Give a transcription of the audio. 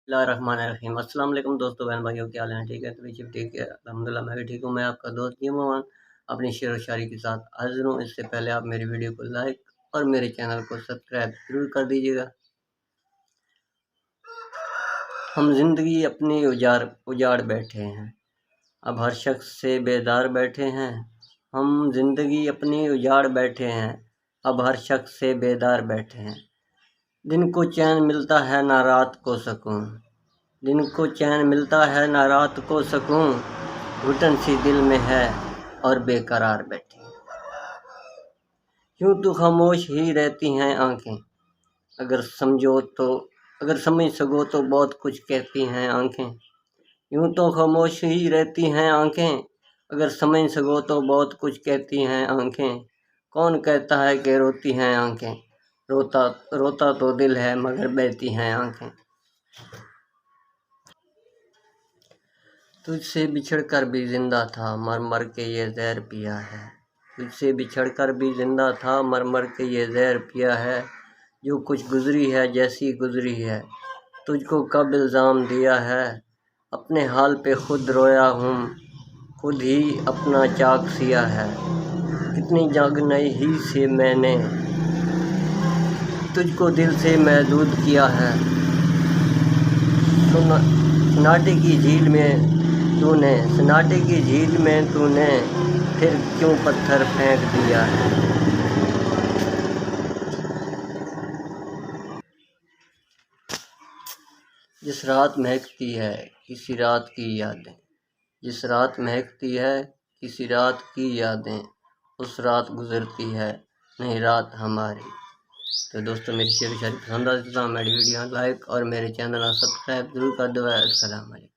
बिस्मिल्लाहिर्रहमानिर्रहीम। अस्सलाम वालेकुम दोस्तों, बहन भाइयों, क्या हाल है? ठीक है? तबीयत ठीक है? अल्हम्दुलिल्लाह मैं भी ठीक हूँ। मैं आपका दोस्त ये मोहन अपनी शेर व शायरी के साथ हाज़िर हूँ। इससे पहले आप मेरी वीडियो को लाइक और मेरे चैनल को सब्सक्राइब ज़रूर कर दीजिएगा। हम ज़िंदगी अपनी उजाड़ बैठे हैं, अब हर शख्स से बेदार बैठे हैं। हम ज़िंदगी अपनी उजाड़ बैठे हैं, अब हर शख्स से बेदार बैठे हैं। दिन को चैन मिलता है ना रात को सुकून, दिन को चैन मिलता है ना रात को सुकून। घुटन सी दिल में है और बेकरार बैठी, यूं तो खामोश ही रहती हैं आंखें। अगर समझो तो अगर समझ सको तो बहुत कुछ कहती हैं आंखें। यूं तो खामोश ही रहती हैं आंखें, अगर समझ सको तो बहुत कुछ कहती हैं आंखें। कौन कहता है कि रोती हैं आंखें, रोता रोता तो दिल है मगर बहती हैं आंखें। तुझसे बिछड़ कर भी जिंदा था, मर मर के ये जहर पिया है। तुझसे बिछड़ कर भी जिंदा था, मर मर के ये जहर पिया है। जो कुछ गुजरी है जैसी गुजरी है, तुझको कब इल्ज़ाम दिया है। अपने हाल पे खुद रोया हूँ, खुद ही अपना चाक सिया है। कितनी जागनई ही से मैंने तुझको दिल से महदूद किया है। सन्नाटे की झील में तूने फिर क्यों पत्थर फेंक दिया है। जिस रात महकती है किसी रात की यादें, जिस रात महकती है किसी रात की यादें, उस रात गुजरती है नहीं रात हमारी। तो दोस्तों, मेरी शेर शायरी पसंद आती है तो मेरी वीडियो लाइक और मेरे चैनल सब्सक्राइब जरूर कर दो। अस्सलाम वालेकुम।